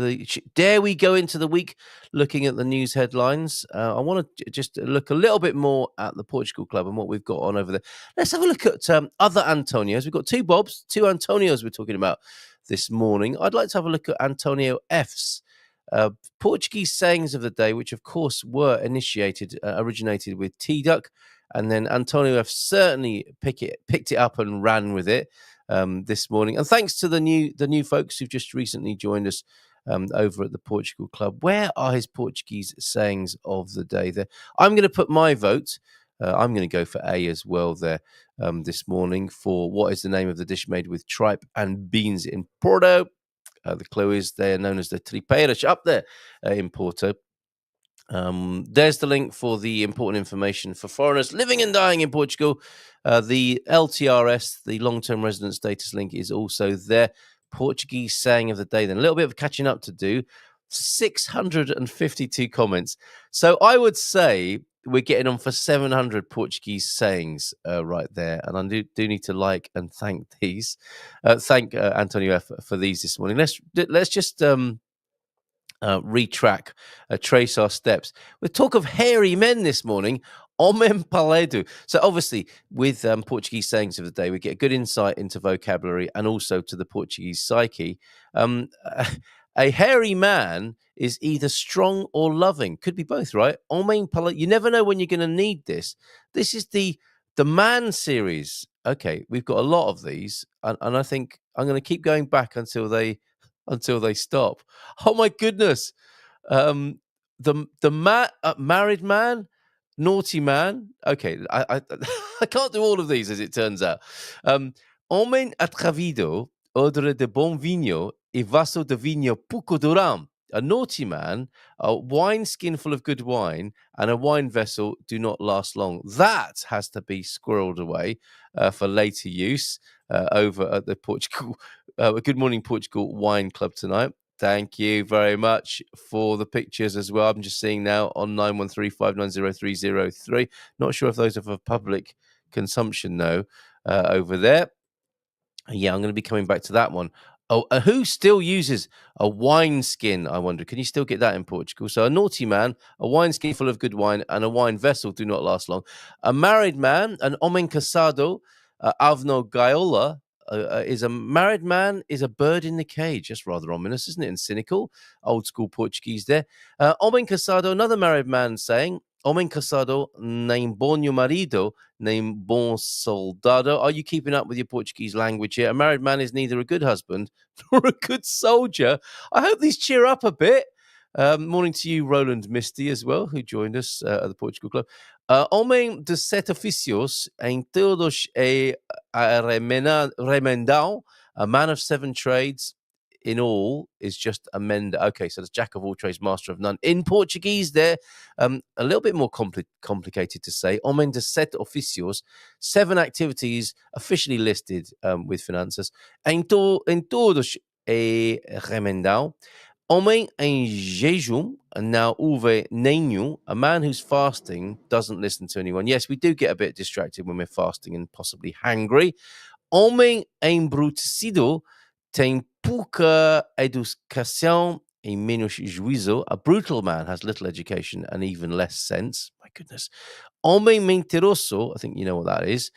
dare we go into the week looking at the news headlines? I want to just look a little bit more at the Portugal Club and what we've got on over there. Let's have a look at other Antonios. We've got two Bobs, two Antonios we're talking about this morning. I'd like to have a look at Antonio F's Portuguese sayings of the day, which of course were originated with T-Duck. And then Antonio F certainly picked it up and ran with it this morning. And thanks to the new folks who've just recently joined us over at the Portugal Club. Where are his Portuguese sayings of the day there? I'm going to put my vote. I'm going to go for A as well there this morning for what is the name of the dish made with tripe and beans in Porto. The clue is they are known as the tripeiras up there in Porto. There's the link for the important information for foreigners living and dying in Portugal. The LTRS, the long-term resident status link, is also there. Portuguese saying of the day. Then a little bit of catching up to do. 652 comments. So I would say we're getting on for 700 Portuguese sayings right there. And I do need to like and thank these. Thank Antonio F for these this morning. Let's just retrack, trace our steps. With talk of hairy men this morning, Homem Paledo. So obviously, with Portuguese sayings of the day, we get good insight into vocabulary and also to the Portuguese psyche. A hairy man is either strong or loving. Could be both, right? Homem Paledo. You never know when you're going to need this. This is the man series. Okay, we've got a lot of these, and I think I'm going to keep going back until they stop. Oh my goodness! Married man, naughty man. Okay, I I can't do all of these as it turns out. Homem atrevido, odre de bom vinho e vaso de vinho pouco duram. A naughty man, a wine skin full of good wine, and a wine vessel do not last long. That has to be squirreled away for later use over at the Portugal Good Morning Portugal Wine Club tonight. Thank you very much for the pictures as well. I'm just seeing now on 913-590-303. Not sure if those are for public consumption, though, over there. Yeah, I'm going to be coming back to that one. Oh, who still uses a wine skin? I wonder. Can you still get that in Portugal? So a naughty man, a wine skin full of good wine, and a wine vessel do not last long. A married man, an homem casado, avno gaiola, is a married man, is a bird in the cage. That's rather ominous, isn't it? And cynical. Old school Portuguese there. Homem casado, another married man saying, homem casado, nem bom marido, nem bom soldado. Are you keeping up with your Portuguese language here? A married man is neither a good husband nor a good soldier. I hope these cheer up a bit. Morning to you, Roland Misty, as well, who joined us at the Portugal Club. Homem de sete oficios, em todos remendão, a man of seven trades, in all is just a mender. Okay, so that's jack of all trades, master of none. In Portuguese there, a little bit more complicated to say. Homem de sete oficios, 7 activities officially listed with finanças. Em todos remendão. Homem em jejum, and now uve nenhum, a man who's fasting doesn't listen to anyone. Yes, we do get a bit distracted when we're fasting and possibly hangry. Homem embrutecido tem pouca educação e menos juízo. A brutal man has little education and even less sense. My goodness. Homem mentiroso, I think you know what that is.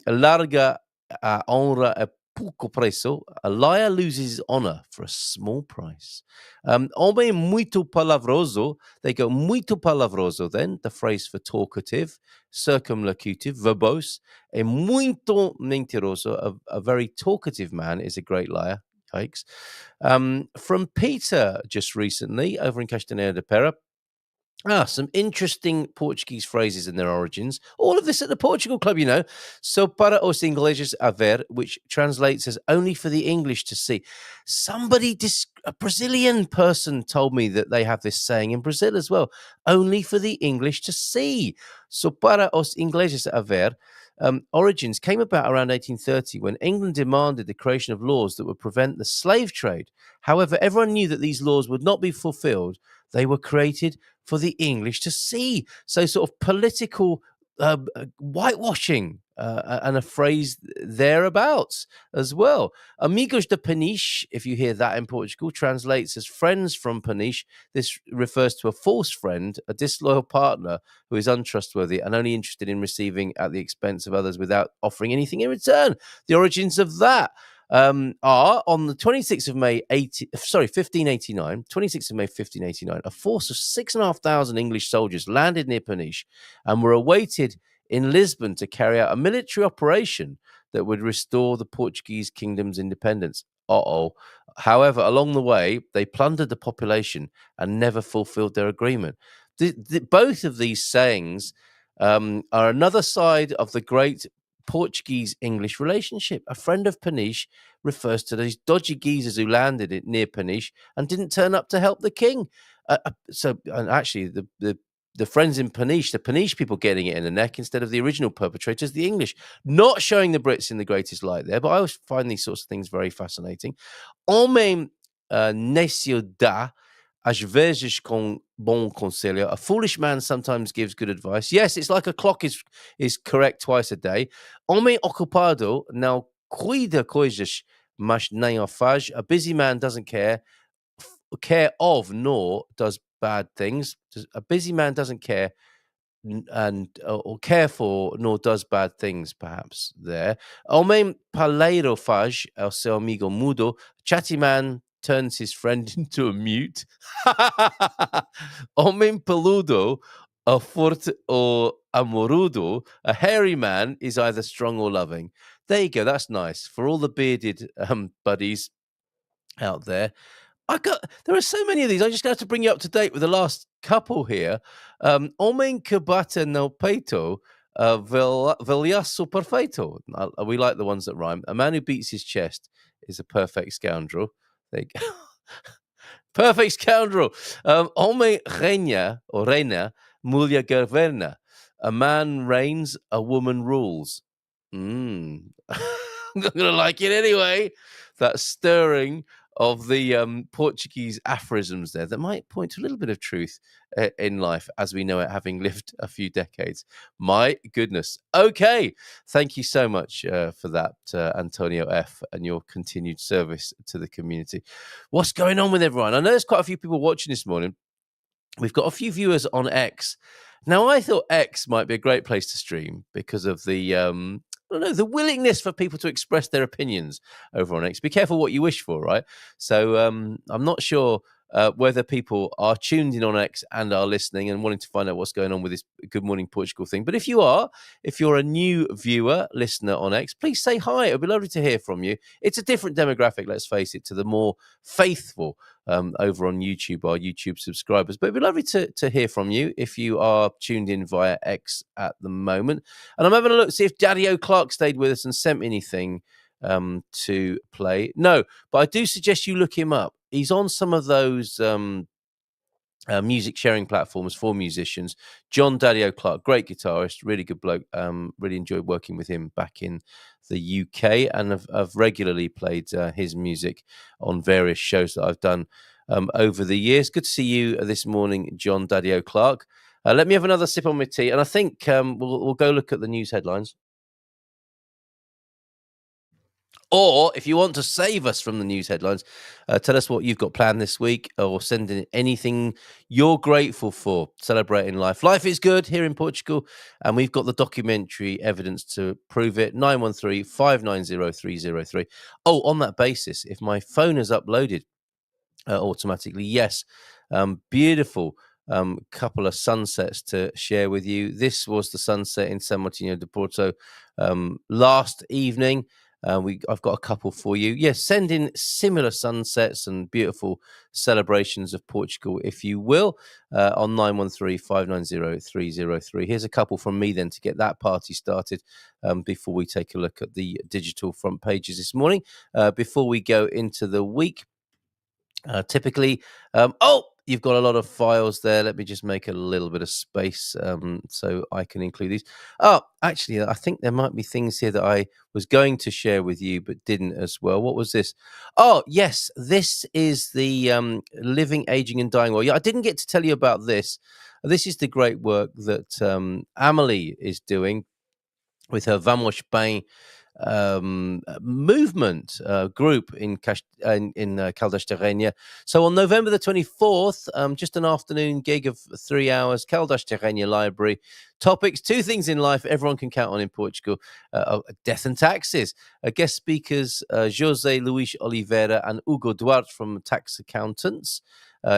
Larga a honra a pouco preço. A liar loses his honor for a small price. Homem muito palavroso. They go muito palavroso then, the phrase for talkative, circumlocutive, verbose. E muito mentiroso, a very talkative man is a great liar. Yikes. From Peter just recently over in Castanheira de Pera. Some interesting Portuguese phrases and their origins. All of this at the Portugal Club, you know. So para os ingleses a ver, which translates as only for the English to see. A Brazilian person told me that they have this saying in Brazil as well. Only for the English to see. So para os ingleses a ver, origins came about around 1830 when England demanded the creation of laws that would prevent the slave trade. However, everyone knew that these laws would not be fulfilled. They were created for the English to see. So sort of political whitewashing and a phrase thereabouts as well. Amigos de Peniche, if you hear that in Portugal, translates as friends from Peniche. This refers to a false friend, a disloyal partner who is untrustworthy and only interested in receiving at the expense of others without offering anything in return. The origins of that are on the 26th of May, 1589, 26th of May, 1589, a force of 6,500 English soldiers landed near Peniche and were awaited in Lisbon to carry out a military operation that would restore the Portuguese kingdom's independence. Uh-oh. However, along the way, they plundered the population and never fulfilled their agreement. Both of these sayings are another side of the great Portuguese-English relationship. A friend of Peniche refers to these dodgy geezers who landed near Peniche and didn't turn up to help the king. And actually, the friends in Peniche, the Peniche people getting it in the neck instead of the original perpetrators, the English, not showing the Brits in the greatest light there. But I always find these sorts of things very fascinating. Homem necio dá às vezes com bom conselho. A foolish man sometimes gives good advice. Yes, it's like a clock is correct twice a day. Homem ocupado não cuida coisas, mas nem o faz. A busy man doesn't care of nor does bad things. A busy man doesn't care or care for nor does bad things, perhaps there. Homem paleiro faz el seu amigo mudo. Chatty man turns his friend into a mute. Homem peludo, a forte or amorudo. A hairy man is either strong or loving. There you go. That's nice for all the bearded buddies out there. There are so many of these. I just have to bring you up to date with the last couple here. Homem que bate no peito, velhaço perfeito. We like the ones that rhyme. A man who beats his chest is a perfect scoundrel. There you go. Perfect scoundrel. Homem reina or reina, mulher governa. A man reigns, a woman rules. I'm not going to like it anyway. That stirring of the Portuguese aphorisms there that might point to a little bit of truth in life as we know it, having lived a few decades. My goodness. Okay. Thank you so much for that, Antonio F., and your continued service to the community. What's going on with everyone? I know there's quite a few people watching this morning. We've got a few viewers on X. Now, I thought X might be a great place to stream because of the I don't know, the willingness for people to express their opinions over on X. Be careful what you wish for, right? So I'm not sure whether people are tuned in on X and are listening and wanting to find out what's going on with this Good Morning Portugal thing. But if you're a new viewer, listener on X, please say hi. It'll be lovely to hear from you. It's a different demographic, let's face it, to the more faithful over on YouTube, our YouTube subscribers. But it'd be lovely to hear from you if you are tuned in via X at the moment. And I'm having a look to see if Daddy O'Clark stayed with us and sent me anything to play. No, but I do suggest you look him up. He's on some of those music sharing platforms for musicians. John Daddy O'Clark, great guitarist, really good bloke. Really enjoyed working with him back in the UK, and I've regularly played his music on various shows that I've done over the years. Good to see you this morning, John Daddy O'Clark. Let me have another sip on my tea, and I think we'll go look at the news headlines. Or if you want to save us from the news headlines, tell us what you've got planned this week, or send in anything you're grateful for, celebrating life. Life is good here in Portugal, and we've got the documentary evidence to prove it. 913-590-303. Oh, on that basis, if my phone is uploaded automatically, yes, beautiful couple of sunsets to share with you. This was the sunset in San Martinho de Porto last evening. I've got a couple for you. Yes, send in similar sunsets and beautiful celebrations of Portugal, if you will, on 913-590-303. Here's a couple from me then to get that party started before we take a look at the digital front pages this morning. Before we go into the week, typically, you've got a lot of files there. Let me just make a little bit of space so I can include these. Oh, actually, I think there might be things here that I was going to share with you but didn't as well. What was this? Oh, yes, this is the Living, Aging and Dying Well. Yeah, I didn't get to tell you about this. This is the great work that Amelie is doing with her Vamos Bem movement group in Caldas da Rainha. So on November the 24th, just an afternoon gig of 3 hours, Caldas da Rainha Library. Topics, two things in life everyone can count on in Portugal: death and taxes. Guest speakers José Luís Oliveira and Hugo Duarte from Tax Accountants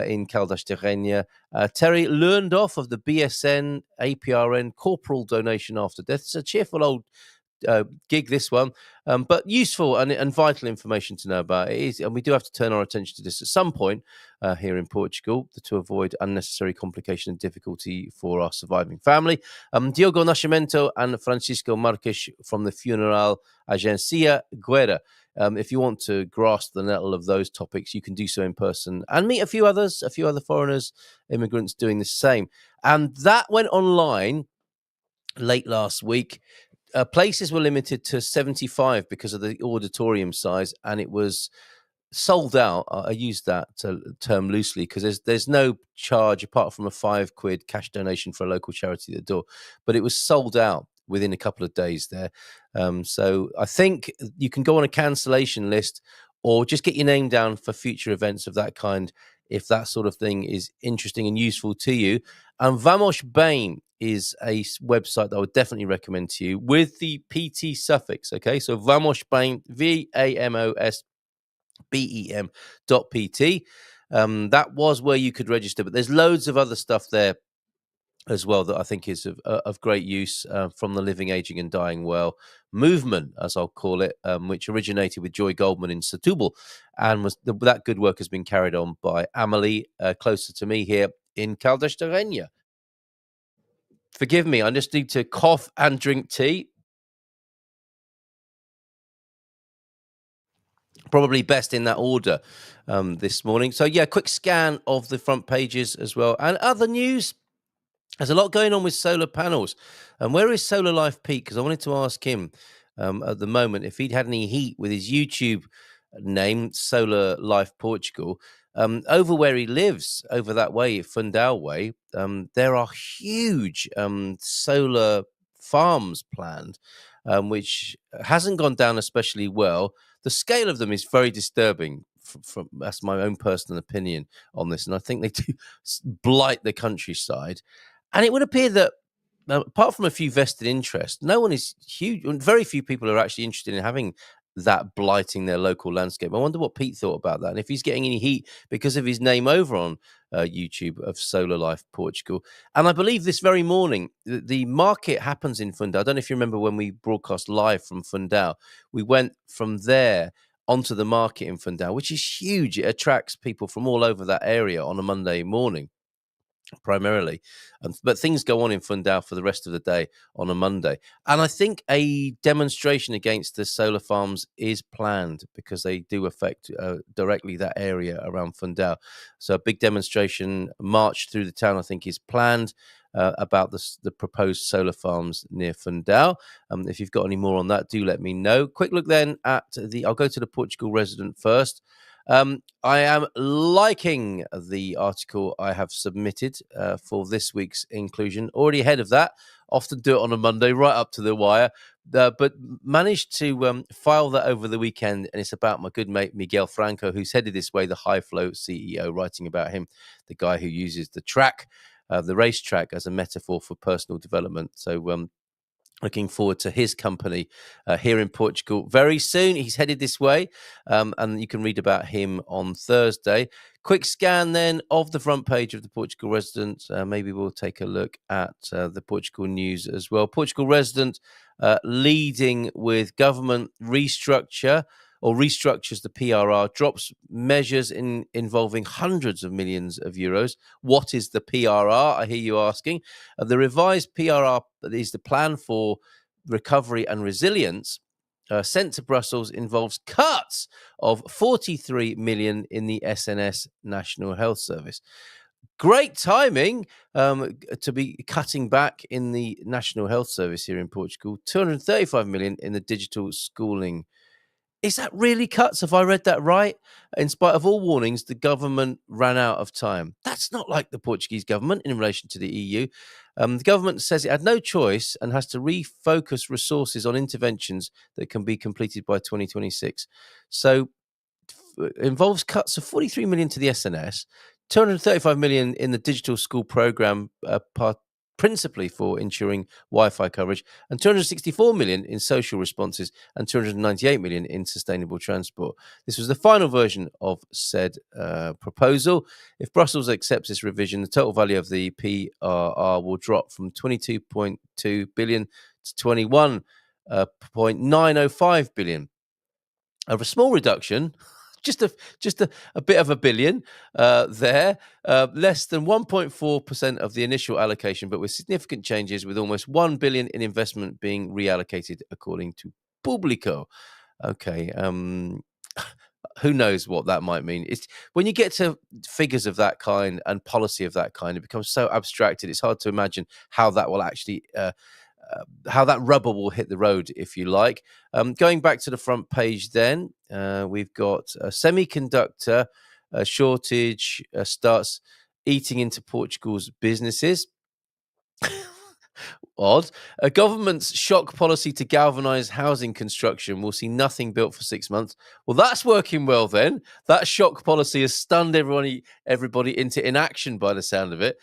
in Caldas da Rainha. Terry Learned Off of the BSN APRN Corporal Donation After Death. It's a cheerful old gig, this one, but useful and vital information to know about. It is, and we do have to turn our attention to this at some point here in Portugal to avoid unnecessary complication and difficulty for our surviving family. Diogo Nascimento and Francisco Marques from the Funeral Agencia Guerra. If you want to grasp the nettle of those topics, you can do so in person and meet a few other foreigners, immigrants doing the same. And that went online late last week. Places were limited to 75 because of the auditorium size, and it was sold out. I use that term loosely because there's no charge apart from a £5 cash donation for a local charity at the door, but it was sold out within a couple of days there. So I think you can go on a cancellation list or just get your name down for future events of that kind if that sort of thing is interesting and useful to you. And Vamos Bem is a website that I would definitely recommend to you with the PT suffix. Okay, so Vamos Bem, VAMOSBEM.pt. That was where you could register, but there's loads of other stuff there as well that I think is of great use from the Living, Aging and Dying Well movement, as I'll call it, which originated with Joy Goldman in Setúbal, and that good work has been carried on by Amelie, closer to me here in Caldas da Rainha. Forgive me, I just need to cough and drink tea. Probably best in that order this morning. So, yeah, quick scan of the front pages as well. And other news, there's a lot going on with solar panels. And where is Solar Life Pete? Because I wanted to ask him at the moment if he'd had any heat with his YouTube name, Solar Life Portugal. Over where he lives, over that way, Fundão way, there are huge solar farms planned, which hasn't gone down especially well. The scale of them is very disturbing. That's my own personal opinion on this, and I think they do blight the countryside. And it would appear that, apart from a few vested interests, no one is huge. Very few people are actually interested in having that blighting their local landscape. I wonder what Pete thought about that, and if he's getting any heat because of his name over on YouTube of Solar Life Portugal. And I believe this very morning, the market happens in Fundão. I don't know if you remember when we broadcast live from Fundão. We went from there onto the market in Fundão, which is huge. It attracts people from all over that area on a Monday morning, primarily, but things go on in Fundão for the rest of the day on a Monday. And I think a demonstration against the solar farms is planned because they do affect directly that area around Fundão. So a big demonstration march through the town, I think, is planned about the proposed solar farms near Fundão. If you've got any more on that, do let me know. Quick look then at I'll go to the Portugal Resident first. I am liking the article I have submitted for this week's inclusion. Already ahead of that. Often do it on a Monday, right up to the wire. But managed to file that over the weekend, and it's about my good mate Miguel Franco, who's headed this way, the High Flow CEO, writing about him, the guy who uses the track, the racetrack, as a metaphor for personal development. So looking forward to his company here in Portugal very soon. He's headed this way, and you can read about him on Thursday. Quick scan then of the front page of the Portugal Resident. Maybe we'll take a look at the Portugal news as well. Portugal Resident leading with government restructure, or restructures the PRR, drops measures involving hundreds of millions of euros. What is the PRR? I hear you asking. The revised PRR is the plan for recovery and resilience, sent to Brussels, involves cuts of 43 million in the SNS National Health Service. Great timing to be cutting back in the National Health Service here in Portugal. 235 million in the digital schooling. Is that really cuts? Have I read that right? In spite of all warnings, the government ran out of time. That's not like the Portuguese government in relation to the EU. The government says it had no choice and has to refocus resources on interventions that can be completed by 2026. So it involves cuts of 43 million to the SNS, 235 million in the digital school program, principally for ensuring Wi-Fi coverage, and 264 million in social responses and 298 million in sustainable transport. This was the final version of said proposal. If Brussels accepts this revision, the total value of the PRR will drop from 22.2 billion to 21 0.905 billion. A small reduction, just a bit of a billion there, less than 1.4% of the initial allocation, but with significant changes, with almost 1 billion in investment being reallocated, according to Publico. Okay, who knows what that might mean? It's when you get to figures of that kind and policy of that kind, it becomes so abstracted. It's hard to imagine how that will actually how that rubber will hit the road, if you like. Going back to the front page, then we've got a semiconductor shortage starts eating into Portugal's businesses. Odd. A government's shock policy to galvanise housing construction will see nothing built for 6 months. Well, that's working well then. That shock policy has stunned everybody into inaction by the sound of it.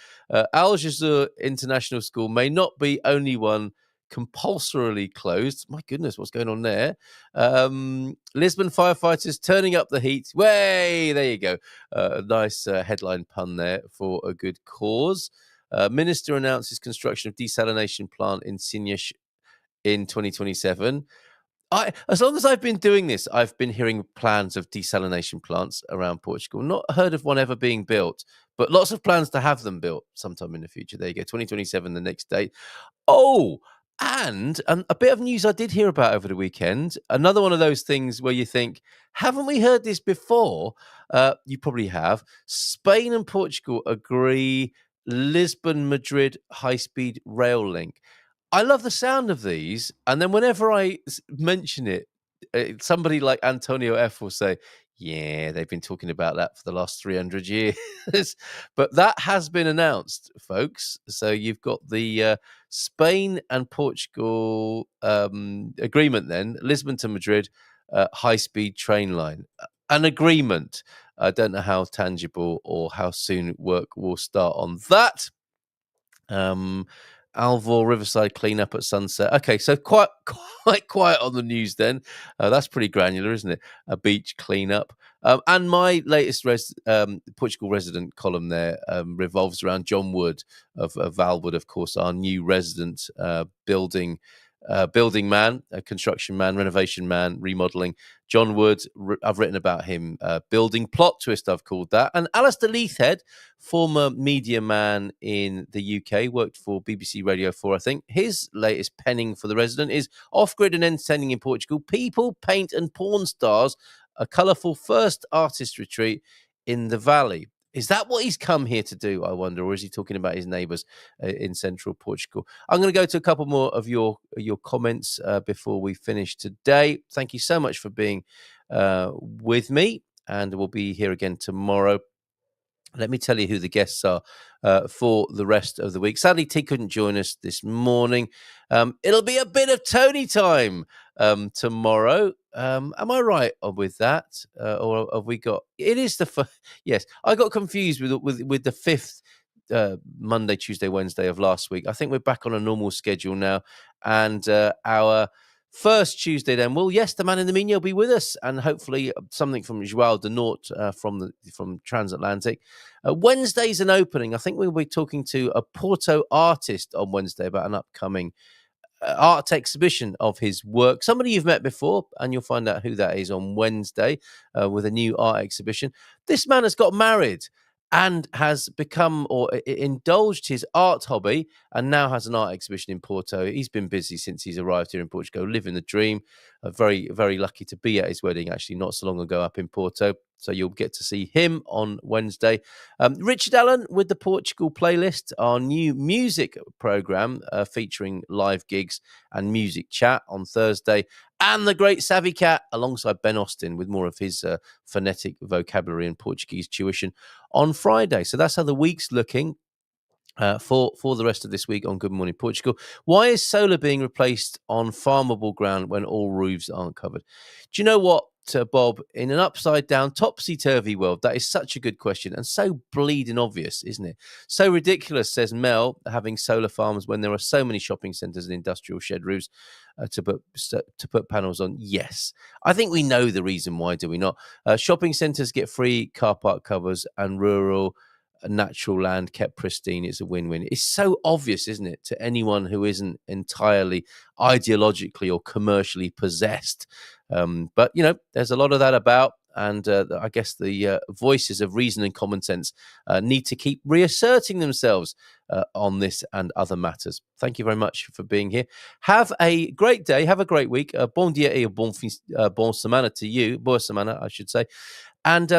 Al Jazeera International School may not be only one compulsorily closed. My goodness, what's going on there? Lisbon firefighters turning up the heat. Way, there you go. Nice headline pun there for a good cause. Minister announces construction of desalination plant in Sinhas in 2027. As long as I've been doing this, I've been hearing plans of desalination plants around Portugal. Not heard of one ever being built, but lots of plans to have them built sometime in the future. There you go, 2027, the next date. Oh, and a bit of news I did hear about over the weekend. Another one of those things where you think, haven't we heard this before? You probably have. Spain and Portugal agree Lisbon-Madrid high-speed rail link. I love the sound of these, and then whenever I mention it, somebody like Antonio F will say, yeah, they've been talking about that for the last 300 years. But that has been announced, folks. So you've got the Spain and Portugal agreement then, Lisbon to Madrid high-speed train line. An agreement. I don't know how tangible or how soon work will start on that. Alvor Riverside cleanup at sunset. Okay, so quite quiet on the news then. That's pretty granular, isn't it? A beach cleanup. And my latest Portugal resident column there revolves around John Wood of Valwood, of course, our new resident building man, a construction man, renovation man, remodeling. John Wood, I've written about him. Building plot twist, I've called that. And Alistair Leithhead, former media man in the UK, worked for BBC Radio 4, I think. His latest penning for the resident is Off-Grid and Entertaining in Portugal, People, Paint and Porn Stars, a colourful first artist retreat in the Valley. Is that what he's come here to do, I wonder, or is he talking about his neighbours in central Portugal? I'm going to go to a couple more of your comments before we finish today. Thank you so much for being with me, and we'll be here again tomorrow. Let me tell you who the guests are for the rest of the week. Sadly, T couldn't join us this morning. It'll be a bit of Tony time tomorrow. Am I right with that? Or have we got... It is the... Yes, I got confused with the fifth Monday, Tuesday, Wednesday of last week. I think we're back on a normal schedule now. And our... first Tuesday, then. Well, yes, the man in the Mino will be with us, and hopefully something from João de Nort from Transatlantic. Wednesday's an opening. I think we'll be talking to a Porto artist on Wednesday about an upcoming art exhibition of his work. Somebody you've met before, and you'll find out who that is on Wednesday with a new art exhibition. This man has got married and has become or indulged his art hobby and now has an art exhibition in Porto. He's been busy since he's arrived here in Portugal, living the dream. Very, very lucky to be at his wedding, actually, not so long ago up in Porto. So you'll get to see him on Wednesday. Richard Allen with the Portugal playlist, our new music program featuring live gigs and music chat on Thursday. And the great Savvy Cat alongside Ben Austin with more of his phonetic vocabulary and Portuguese tuition on Friday. So that's how the week's looking for the rest of this week on Good Morning Portugal. Why is solar being replaced on farmable ground when all roofs aren't covered? Do you know what, Bob? In an upside-down, topsy-turvy world, that is such a good question and so bleeding obvious, isn't it? So ridiculous, says Mel, having solar farms when there are so many shopping centres and industrial shed roofs to put panels on. Yes, I think we know the reason why, do we not? Shopping centres get free car park covers and rural natural land kept pristine, it's a win-win. It's so obvious, isn't it, to anyone who isn't entirely ideologically or commercially possessed. But, there's a lot of that about. And I guess the voices of reason and common sense need to keep reasserting themselves on this and other matters. Thank you very much for being here. Have a great day. Have a great week. Bon dia et bon semana to you. Boa semana, I should say. And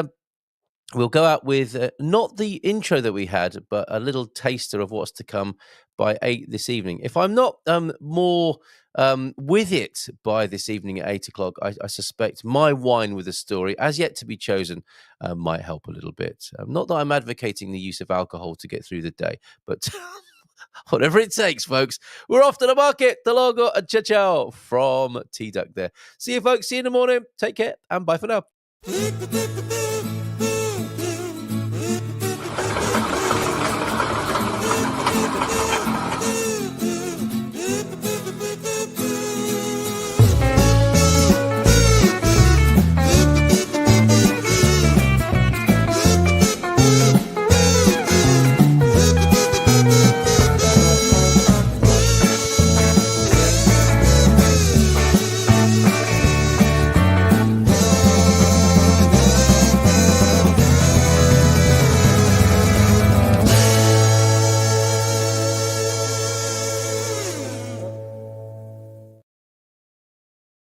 we'll go out with not the intro that we had, but a little taster of what's to come by 8 this evening. If I'm not more with it by this evening at 8 o'clock, I suspect my wine with a story, as yet to be chosen, might help a little bit. Not that I'm advocating the use of alcohol to get through the day, but whatever it takes, folks. We're off to the market. Hasta luego. Ciao, ciao from T-Duck there. See you, folks. See you in the morning. Take care and bye for now.